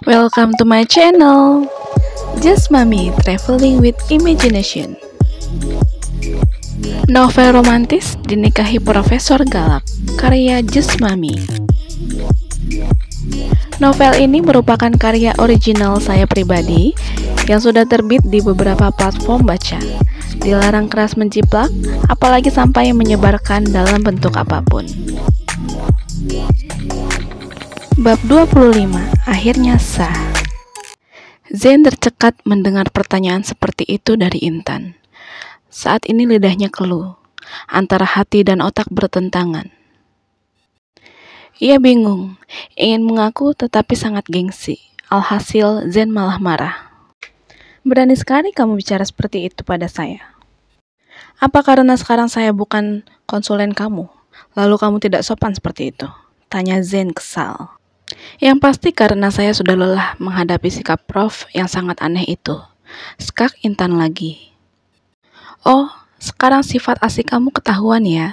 Welcome to my channel, Just Mami Traveling with Imagination. Novel romantis Dinikahi Profesor Galak, karya Just Mami. Novel ini merupakan karya original saya pribadi yang sudah terbit di beberapa platform baca. Dilarang keras menciplak, apalagi sampai menyebarkan dalam bentuk apapun. Bab 25, akhirnya sah. Zain tercekat mendengar pertanyaan seperti itu dari Intan. Saat ini lidahnya keluh, antara hati dan otak bertentangan. Ia bingung, ingin mengaku tetapi sangat gengsi. Alhasil Zain malah marah. Berani sekali kamu bicara seperti itu pada saya. Apa karena sekarang saya bukan konsulen kamu, lalu kamu tidak sopan seperti itu? Tanya Zain kesal. Yang pasti karena saya sudah lelah menghadapi sikap Prof yang sangat aneh itu. Skak Intan lagi. Oh, sekarang sifat asik kamu ketahuan ya.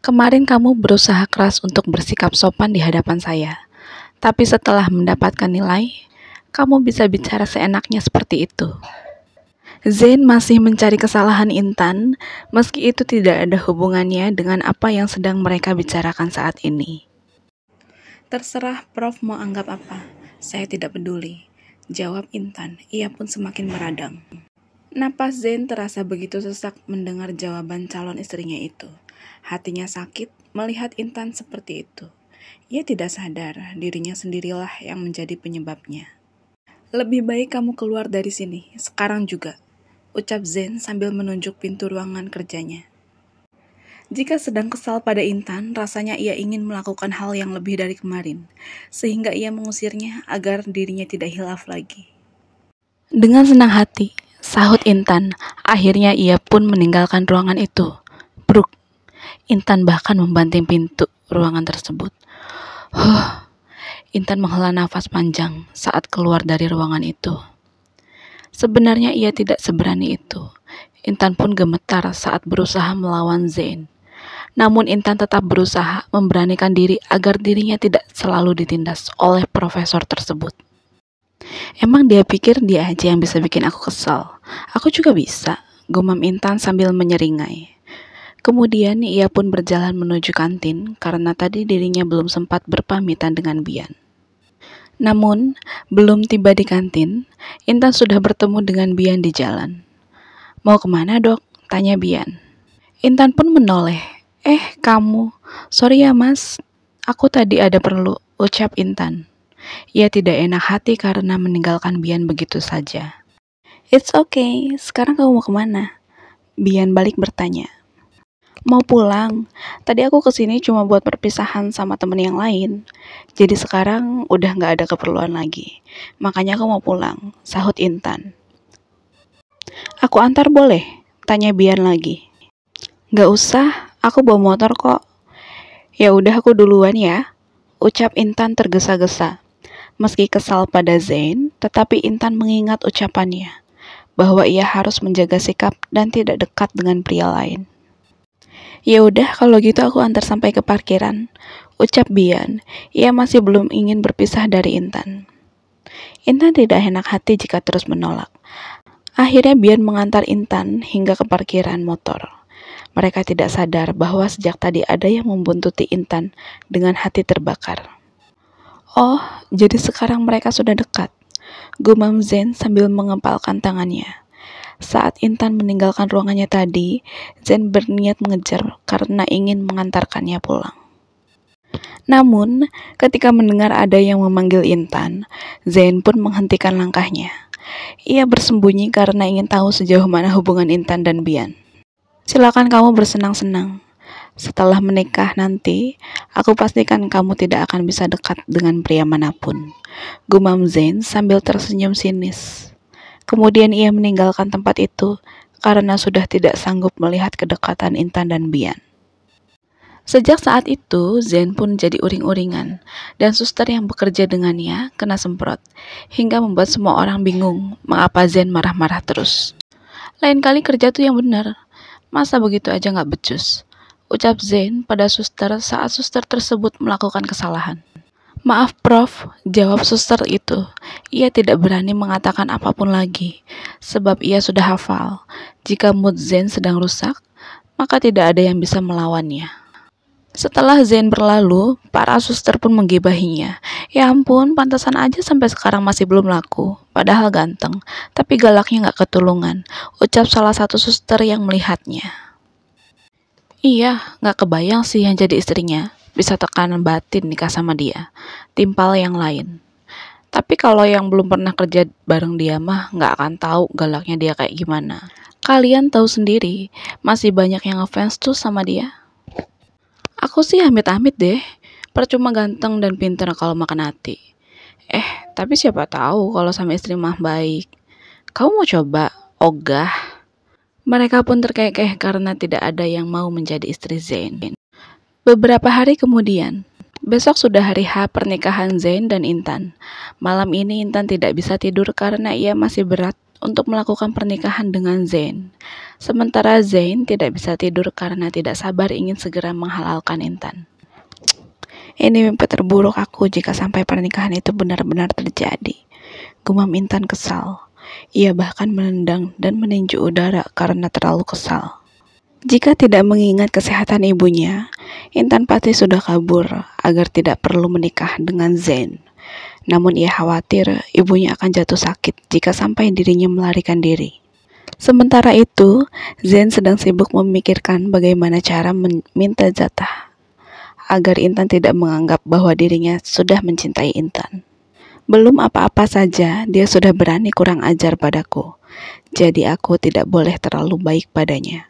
Kemarin kamu berusaha keras untuk bersikap sopan di hadapan saya. Tapi setelah mendapatkan nilai, kamu bisa bicara seenaknya seperti itu. Zain masih mencari kesalahan Intan, meski itu tidak ada hubungannya dengan apa yang sedang mereka bicarakan saat ini. Terserah Prof mau anggap apa, saya tidak peduli, jawab Intan. Ia pun semakin meradang. Napas Zain terasa begitu sesak mendengar jawaban calon istrinya itu. Hatinya sakit melihat Intan seperti itu. Ia tidak sadar dirinya sendirilah yang menjadi penyebabnya. Lebih baik kamu keluar dari sini, sekarang juga, ucap Zain sambil menunjuk pintu ruangan kerjanya. Jika sedang kesal pada Intan, rasanya ia ingin melakukan hal yang lebih dari kemarin, sehingga ia mengusirnya agar dirinya tidak hilaf lagi. Dengan senang hati, sahut Intan, akhirnya ia pun meninggalkan ruangan itu. Bruk, Intan bahkan membanting pintu ruangan tersebut. Intan menghela nafas panjang saat keluar dari ruangan itu. Sebenarnya ia tidak seberani itu. Intan pun gemetar saat berusaha melawan Zain. Namun Intan tetap berusaha memberanikan diri agar dirinya tidak selalu ditindas oleh profesor tersebut. Emang dia pikir dia aja yang bisa bikin aku kesal. Aku juga bisa, gumam Intan sambil menyeringai. Kemudian ia pun berjalan menuju kantin karena tadi dirinya belum sempat berpamitan dengan Bian. Namun, belum tiba di kantin, Intan sudah bertemu dengan Bian di jalan. Mau kemana dok? Tanya Bian. Intan pun menoleh. Kamu, sorry ya mas, aku tadi ada perlu, ucap Intan. Ia tidak enak hati karena meninggalkan Bian begitu saja. It's okay, sekarang kamu mau kemana? Bian balik bertanya. Mau pulang, tadi aku kesini cuma buat perpisahan sama temen yang lain. Jadi sekarang udah gak ada keperluan lagi, makanya aku mau pulang, sahut Intan. Aku antar boleh? Tanya Bian lagi. Gak usah, aku bawa motor kok. Ya udah aku duluan ya, ucap Intan tergesa-gesa. Meski kesal pada Zain, tetapi Intan mengingat ucapannya, bahwa ia harus menjaga sikap dan tidak dekat dengan pria lain. Ya udah kalau gitu aku antar sampai ke parkiran, ucap Bian. Ia masih belum ingin berpisah dari Intan. Intan tidak enak hati jika terus menolak. Akhirnya Bian mengantar Intan hingga ke parkiran motor. Mereka tidak sadar bahwa sejak tadi ada yang membuntuti Intan dengan hati terbakar. Oh, jadi sekarang mereka sudah dekat, gumam Zain sambil mengepalkan tangannya. Saat Intan meninggalkan ruangannya tadi, Zain berniat mengejar karena ingin mengantarkannya pulang. Namun, ketika mendengar ada yang memanggil Intan, Zain pun menghentikan langkahnya. Ia bersembunyi karena ingin tahu sejauh mana hubungan Intan dan Bian. Silakan kamu bersenang-senang. Setelah menikah nanti, aku pastikan kamu tidak akan bisa dekat dengan pria manapun, gumam Zain sambil tersenyum sinis. Kemudian ia meninggalkan tempat itu karena sudah tidak sanggup melihat kedekatan Intan dan Bian. Sejak saat itu, Zain pun jadi uring-uringan, dan suster yang bekerja dengannya kena semprot, hingga membuat semua orang bingung mengapa Zain marah-marah terus. Lain kali kerja tuh yang benar, masa begitu aja gak becus, ucap Zain pada suster saat suster tersebut melakukan kesalahan. Maaf Prof, jawab suster itu. Ia tidak berani mengatakan apapun lagi, sebab ia sudah hafal. Jika mood Zen sedang rusak, maka tidak ada yang bisa melawannya. Setelah Zen berlalu, para suster pun menggibahinya. Ya ampun, pantasan aja sampai sekarang masih belum laku. Padahal ganteng, tapi galaknya gak ketulungan, ucap salah satu suster yang melihatnya. Iya, gak kebayang sih yang jadi istrinya. Bisa tekanan batin nikah sama dia. Timpal yang lain. Tapi kalau yang belum pernah kerja bareng dia mah gak akan tahu galaknya dia kayak gimana. Kalian tahu sendiri, masih banyak yang ngefans tuh sama dia. Aku sih amit-amit deh, percuma ganteng dan pintar kalau makan hati. Tapi siapa tahu kalau sama istri mah baik. Kamu mau coba? Ogah. Mereka pun terkekeh karena tidak ada yang mau menjadi istri Zain. Beberapa hari kemudian, besok sudah hari H pernikahan Zain dan Intan. Malam ini Intan tidak bisa tidur karena ia masih berat untuk melakukan pernikahan dengan Zain. Sementara Zain tidak bisa tidur karena tidak sabar ingin segera menghalalkan Intan. Ini mimpi terburuk aku jika sampai pernikahan itu benar-benar terjadi. Gumam Intan kesal. Ia bahkan menendang dan meninju udara karena terlalu kesal. Jika tidak mengingat kesehatan ibunya, Intan pasti sudah kabur agar tidak perlu menikah dengan Zain. Namun ia khawatir ibunya akan jatuh sakit jika sampai dirinya melarikan diri. Sementara itu, Zain sedang sibuk memikirkan bagaimana cara meminta jatah agar Intan tidak menganggap bahwa dirinya sudah mencintai Intan. Belum apa-apa saja, dia sudah berani kurang ajar padaku. Jadi aku tidak boleh terlalu baik padanya.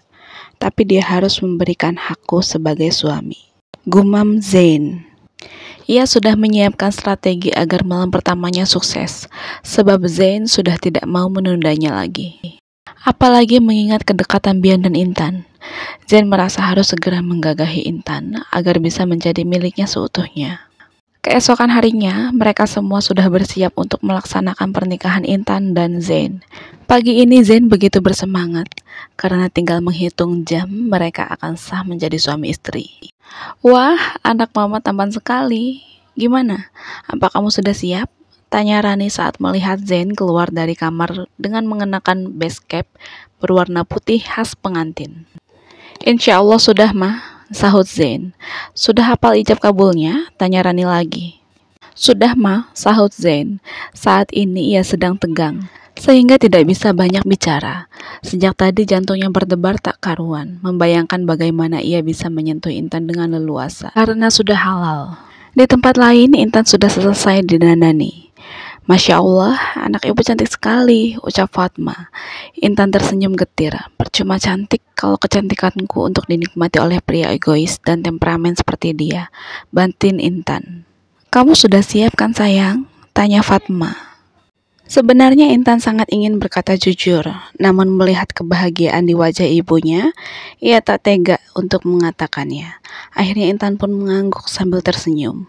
Tapi dia harus memberikan hakku sebagai suami. Gumam Zain. Ia sudah menyiapkan strategi agar malam pertamanya sukses, sebab Zain sudah tidak mau menundanya lagi. Apalagi mengingat kedekatan Bian dan Intan. Zain merasa harus segera menggagahi Intan agar bisa menjadi miliknya seutuhnya. Keesokan harinya, mereka semua sudah bersiap untuk melaksanakan pernikahan Intan dan Zain. Pagi ini Zain begitu bersemangat, karena tinggal menghitung jam mereka akan sah menjadi suami istri. Wah, anak mama tampan sekali. Gimana? Apa kamu sudah siap? Tanya Rani saat melihat Zain keluar dari kamar dengan mengenakan base cap berwarna putih khas pengantin. Insya Allah sudah mah, sahut Zain. Sudah hafal ijab kabulnya? Tanya Rani lagi. Sudah mah, sahut Zain. Saat ini ia sedang tegang, sehingga tidak bisa banyak bicara. Sejak tadi jantungnya berdebar tak karuan, membayangkan bagaimana ia bisa menyentuh Intan dengan leluasa, karena sudah halal. Di tempat lain, Intan sudah selesai didandani. Masya Allah, anak ibu cantik sekali, ucap Fatma. Intan tersenyum getir. Percuma cantik kalau kecantikanku untuk dinikmati oleh pria egois dan temperamen seperti dia, bantin Intan. Kamu sudah siap kan sayang? Tanya Fatma. Sebenarnya Intan sangat ingin berkata jujur, namun melihat kebahagiaan di wajah ibunya, ia tak tega untuk mengatakannya. Akhirnya Intan pun mengangguk sambil tersenyum.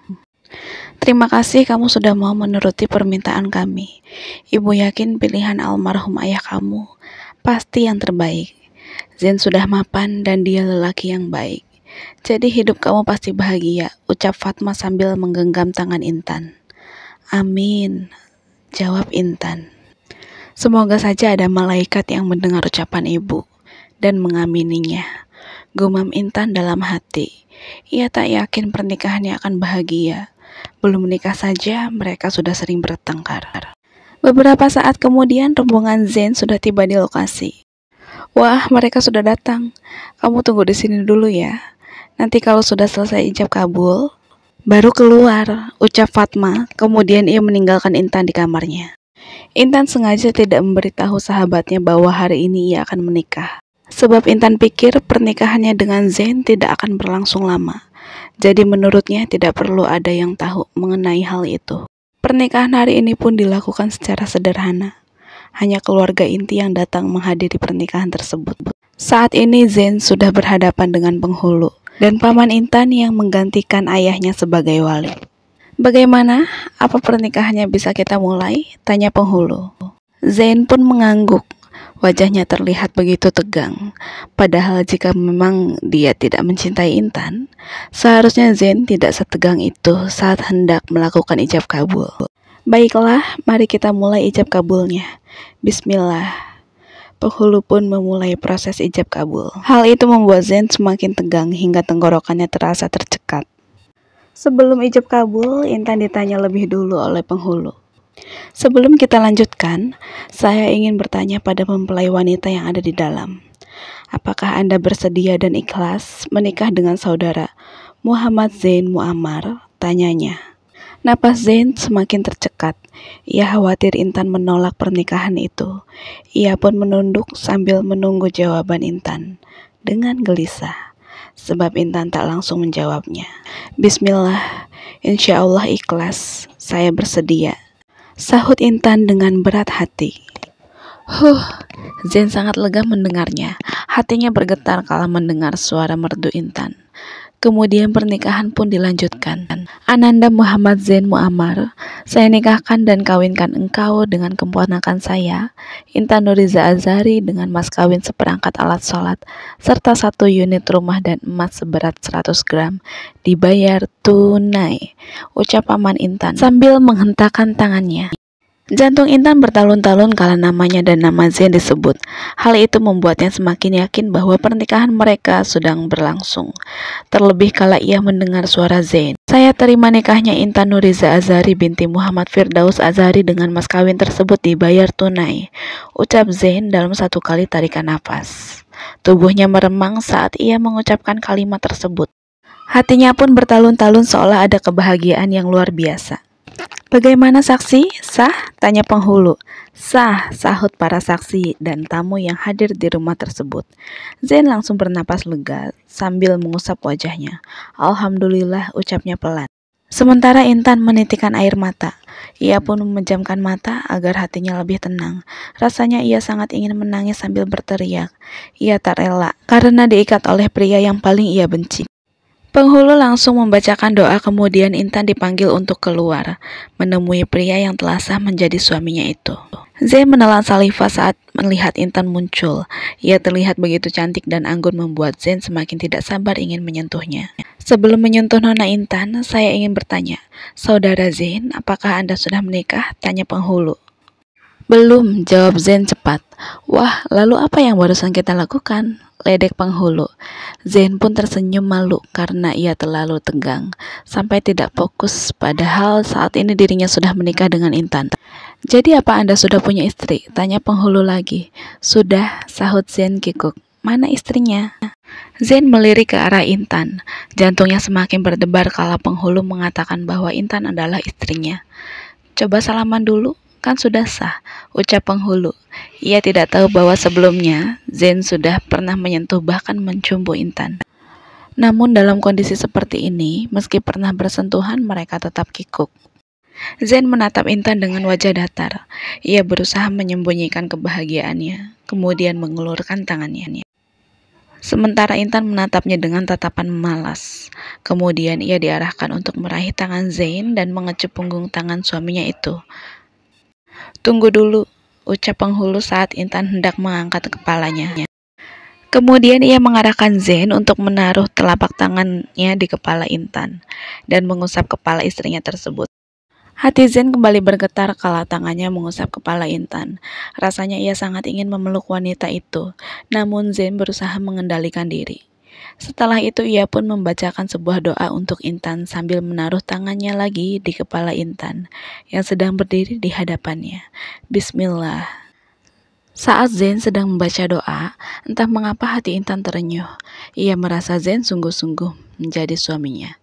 Terima kasih kamu sudah mau menuruti permintaan kami. Ibu yakin pilihan almarhum ayah kamu pasti yang terbaik. Zain sudah mapan dan dia lelaki yang baik. Jadi hidup kamu pasti bahagia, ucap Fatma sambil menggenggam tangan Intan. Amin, jawab Intan. Semoga saja ada malaikat yang mendengar ucapan ibu dan mengamininya. Gumam Intan dalam hati. Ia tak yakin pernikahannya akan bahagia. Belum menikah saja, mereka sudah sering bertengkar. Beberapa saat kemudian, rombongan Zain sudah tiba di lokasi. Wah, mereka sudah datang. Kamu tunggu di sini dulu ya. Nanti kalau sudah selesai ijab kabul, baru keluar, ucap Fatma. Kemudian ia meninggalkan Intan di kamarnya. Intan sengaja tidak memberitahu sahabatnya bahwa hari ini ia akan menikah. Sebab Intan pikir pernikahannya dengan Zain tidak akan berlangsung lama. Jadi menurutnya tidak perlu ada yang tahu mengenai hal itu. Pernikahan hari ini pun dilakukan secara sederhana. Hanya keluarga inti yang datang menghadiri pernikahan tersebut. Saat ini Zain sudah berhadapan dengan penghulu dan paman Intan yang menggantikan ayahnya sebagai wali. Bagaimana? Apa pernikahannya bisa kita mulai? Tanya penghulu. Zain pun mengangguk. Wajahnya terlihat begitu tegang. Padahal jika memang dia tidak mencintai Intan, seharusnya Zain tidak setegang itu saat hendak melakukan ijab kabul. Baiklah, mari kita mulai ijab kabulnya. Bismillah. Penghulu pun memulai proses ijab kabul. Hal itu membuat Zain semakin tegang hingga tenggorokannya terasa tercekat. Sebelum ijab kabul, Intan ditanya lebih dulu oleh penghulu. Sebelum kita lanjutkan, saya ingin bertanya pada mempelai wanita yang ada di dalam. Apakah Anda bersedia dan ikhlas menikah dengan saudara Muhammad Zain Muammar? Tanyanya. Napas Zain semakin tercekat. Ia khawatir Intan menolak pernikahan itu. Ia pun menunduk sambil menunggu jawaban Intan dengan gelisah. Sebab Intan tak langsung menjawabnya. Bismillah, insya Allah ikhlas, saya bersedia, sahut Intan dengan berat hati. Zain sangat lega mendengarnya. Hatinya bergetar kala mendengar suara merdu Intan. Kemudian pernikahan pun dilanjutkan. Ananda Muhammad Zain Muammar, saya nikahkan dan kawinkan engkau dengan keponakan saya, Intan Nuriza Azhari, dengan mas kawin seperangkat alat sholat, serta 1 unit rumah dan emas seberat 100 gram, dibayar tunai, ucap paman Intan sambil menghentakkan tangannya. Jantung Intan bertalun-talun kala namanya dan nama Zain disebut. Hal itu membuatnya semakin yakin bahwa pernikahan mereka sedang berlangsung. Terlebih kala ia mendengar suara Zain. Saya terima nikahnya Intan Nuriza Azhari binti Muhammad Firdaus Azhari dengan mas kawin tersebut dibayar tunai, ucap Zain dalam 1 kali tarikan nafas. Tubuhnya meremang saat ia mengucapkan kalimat tersebut. Hatinya pun bertalun-talun seolah ada kebahagiaan yang luar biasa. Bagaimana saksi? Sah? Tanya penghulu. Sah, sahut para saksi dan tamu yang hadir di rumah tersebut. Zain langsung bernapas lega sambil mengusap wajahnya. Alhamdulillah, ucapnya pelan. Sementara Intan menitikkan air mata. Ia pun memejamkan mata agar hatinya lebih tenang. Rasanya ia sangat ingin menangis sambil berteriak. Ia tak rela karena diikat oleh pria yang paling ia benci. Penghulu langsung membacakan doa, kemudian Intan dipanggil untuk keluar, menemui pria yang telah sah menjadi suaminya itu. Zain menelan saliva saat melihat Intan muncul. Ia terlihat begitu cantik dan anggun membuat Zain semakin tidak sabar ingin menyentuhnya. Sebelum menyentuh Nona Intan, saya ingin bertanya, Saudara Zain, apakah Anda sudah menikah? Tanya penghulu. Belum, jawab Zain cepat. Wah, lalu apa yang barusan kita lakukan? Ledek penghulu. Zain pun tersenyum malu karena ia terlalu tegang, sampai tidak fokus padahal saat ini dirinya sudah menikah dengan Intan. Jadi apa Anda sudah punya istri? Tanya penghulu lagi. Sudah, sahut Zain kikuk. Mana istrinya? Zain melirik ke arah Intan. Jantungnya semakin berdebar kala penghulu mengatakan bahwa Intan adalah istrinya. Coba salaman dulu. Kan sudah sah, ucap penghulu. Ia tidak tahu bahwa sebelumnya Zain sudah pernah menyentuh bahkan mencium Intan. Namun dalam kondisi seperti ini, meski pernah bersentuhan, mereka tetap kikuk. Zain menatap Intan dengan wajah datar. Ia berusaha menyembunyikan kebahagiaannya, kemudian mengulurkan tangannya. Sementara Intan menatapnya dengan tatapan malas. Kemudian ia diarahkan untuk meraih tangan Zain dan mengecup punggung tangan suaminya itu. Tunggu dulu, ucap penghulu saat Intan hendak mengangkat kepalanya. Kemudian ia mengarahkan Zain untuk menaruh telapak tangannya di kepala Intan dan mengusap kepala istrinya tersebut. Hati Zain kembali bergetar kala tangannya mengusap kepala Intan. Rasanya ia sangat ingin memeluk wanita itu, namun Zain berusaha mengendalikan diri. Setelah itu ia pun membacakan sebuah doa untuk Intan sambil menaruh tangannya lagi di kepala Intan yang sedang berdiri di hadapannya. Bismillah. Saat Zain sedang membaca doa, entah mengapa hati Intan terenyuh. Ia merasa Zain sungguh-sungguh menjadi suaminya.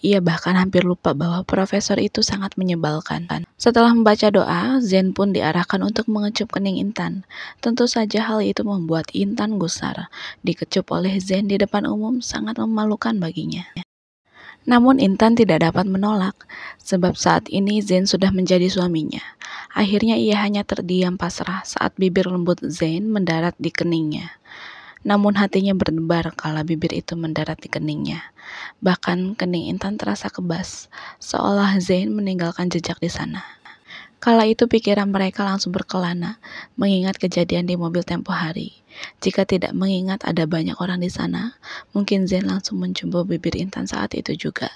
Ia bahkan hampir lupa bahwa profesor itu sangat menyebalkan. Setelah membaca doa, Zain pun diarahkan untuk mengecup kening Intan. Tentu saja hal itu membuat Intan gusar. Dikecup oleh Zain di depan umum sangat memalukan baginya. Namun Intan tidak dapat menolak, sebab saat ini Zain sudah menjadi suaminya. Akhirnya ia hanya terdiam pasrah saat bibir lembut Zain mendarat di keningnya. Namun hatinya berdebar kala bibir itu mendarat di keningnya. Bahkan kening Intan terasa kebas, seolah Zain meninggalkan jejak di sana. Kala itu pikiran mereka langsung berkelana, mengingat kejadian di mobil tempo hari. Jika tidak mengingat ada banyak orang di sana, mungkin Zen langsung mencium bibir Intan saat itu juga.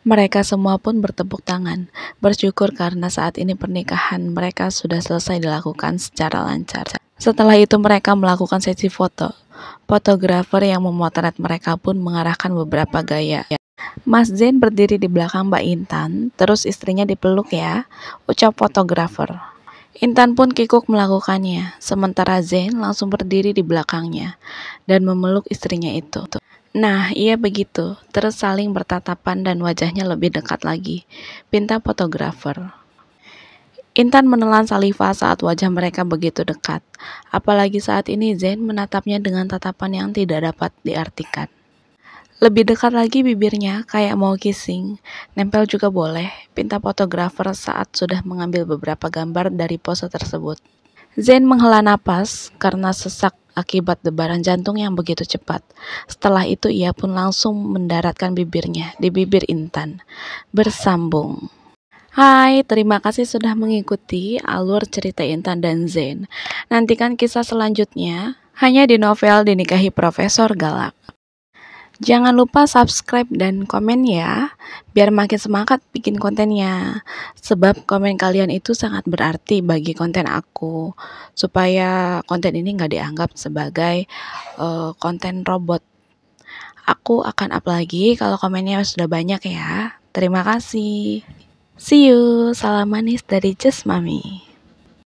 Mereka semua pun bertepuk tangan, bersyukur karena saat ini pernikahan mereka sudah selesai dilakukan secara lancar. Setelah itu mereka melakukan sesi foto. Fotografer yang memotret mereka pun mengarahkan beberapa gaya. Mas Zain berdiri di belakang Mbak Intan, terus istrinya dipeluk ya, ucap fotografer. Intan pun kikuk melakukannya, sementara Zain langsung berdiri di belakangnya dan memeluk istrinya itu. Nah, iya begitu, terus saling bertatapan dan wajahnya lebih dekat lagi, pinta fotografer. Intan menelan saliva saat wajah mereka begitu dekat, apalagi saat ini Zain menatapnya dengan tatapan yang tidak dapat diartikan. Lebih dekat lagi bibirnya, kayak mau kissing. Nempel juga boleh, pinta fotografer saat sudah mengambil beberapa gambar dari pose tersebut. Zain menghela napas karena sesak akibat debaran jantung yang begitu cepat. Setelah itu ia pun langsung mendaratkan bibirnya di bibir Intan. Bersambung. Hai, terima kasih sudah mengikuti alur cerita Intan dan Zain. Nantikan kisah selanjutnya hanya di novel Dinikahi Profesor Galak. Jangan lupa subscribe dan komen ya, biar makin semangat bikin kontennya. Sebab komen kalian itu sangat berarti bagi konten aku, supaya konten ini nggak dianggap sebagai konten robot. Aku akan up lagi kalau komennya sudah banyak ya. Terima kasih. See you, salam manis dari Just Mami.